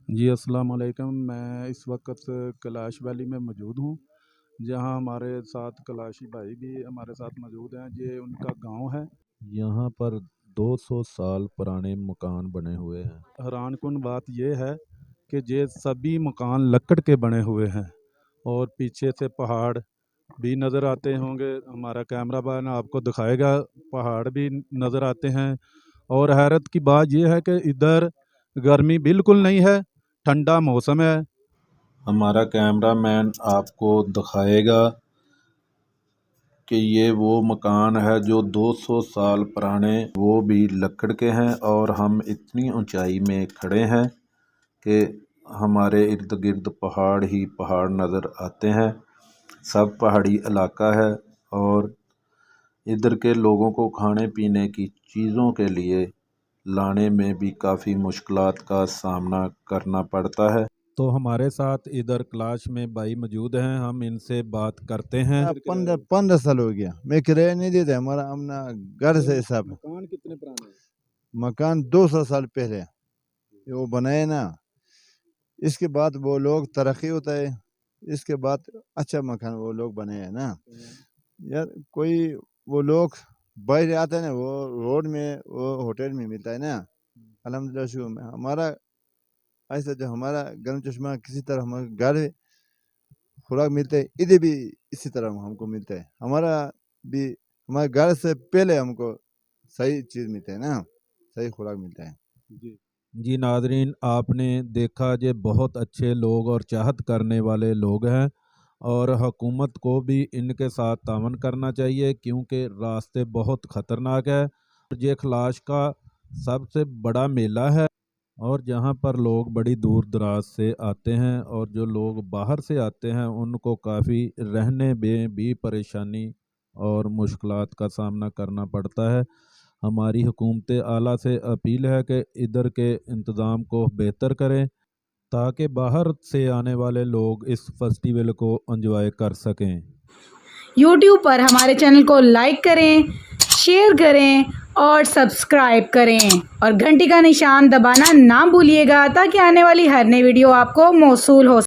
جی السلام علیکم۔ میں اس وقت کیلاش ویلی میں موجود ہوں، جہاں ہمارے ساتھ کلاشی بھائی بھی ہمارے ساتھ موجود ہیں۔ یہ ان کا گاؤں ہے۔ یہاں پر 200 سال پرانے مکان بنے ہوئے ہیں۔ حیران کن بات یہ ہے کہ یہ سبھی مکان لکڑ کے بنے ہوئے ہیں اور پیچھے سے پہاڑ بھی نظر آتے ہوں گے۔ ہمارا کیمرہ مین آپ کو دکھائے گا، پہاڑ بھی نظر آتے ہیں۔ اور حیرت کی بات یہ ہے کہ ادھر گرمی بالکل نہیں ہے، ٹھنڈا موسم ہے۔ ہمارا کیمرہ مین آپ کو دکھائے گا کہ یہ وہ مکان ہے جو 200 سال پرانے، وہ بھی لکڑ کے ہیں، اور ہم اتنی اونچائی میں کھڑے ہیں کہ ہمارے ارد گرد پہاڑ ہی پہاڑ نظر آتے ہیں۔ سب پہاڑی علاقہ ہے، اور ادھر کے لوگوں کو کھانے پینے کی چیزوں کے لیے لانے میں بھی کافی مشکلات کا سامنا کرنا پڑتا ہے۔ تو ہمارے ساتھ ادھر کلاش میں بھائی موجود ہیں، ہم ان سے بات کرتے ہیں۔ 15 سال ہو گیا، میں کرایہ نہیں دیتا، ہمارا اپنا گھر سے سب۔ مکان کتنے پرانے ہیں؟ مکان 200 سال پہلے وہ بنائے نا، اس کے بعد وہ لوگ ترقی ہوتا ہے، اس کے بعد اچھا مکان وہ لوگ بنائے ہیں نا۔ یار کوئی وہ لوگ باہر آتا ہے نا، وہ روڈ میں وہ ہوٹل میں ملتا ہے نا، الحمدللہ شکر میں ہمارا ایسا جو ہمارا گرم چشمہ کسی طرح ہمارا گھر خوراک ملتا ہے، ادھر بھی اسی طرح ہم کو ملتا ہے۔ ہمارا بھی ہمارے گھر سے پہلے ہم کو صحیح چیز ملتا ہے نا، صحیح خوراک ملتا ہے۔ جی ناظرین، آپ نے دیکھا یہ بہت اچھے لوگ اور چاہت کرنے والے لوگ ہیں، اور حکومت کو بھی ان کے ساتھ تعاون کرنا چاہیے، کیونکہ راستے بہت خطرناک ہے۔ یہ کلاش کا سب سے بڑا میلہ ہے، اور جہاں پر لوگ بڑی دور دراز سے آتے ہیں، اور جو لوگ باہر سے آتے ہیں ان کو کافی رہنے میں بھی پریشانی اور مشکلات کا سامنا کرنا پڑتا ہے۔ ہماری حکومت اعلیٰ سے اپیل ہے کہ ادھر کے انتظام کو بہتر کریں، تاکہ باہر سے آنے والے لوگ اس فیسٹیول کو انجوائے کر سکیں۔ یوٹیوب پر ہمارے چینل کو لائک کریں، شیئر کریں اور سبسکرائب کریں، اور گھنٹی کا نشان دبانا نہ بھولیے گا، تاکہ آنے والی ہر نئی ویڈیو آپ کو موصول ہو۔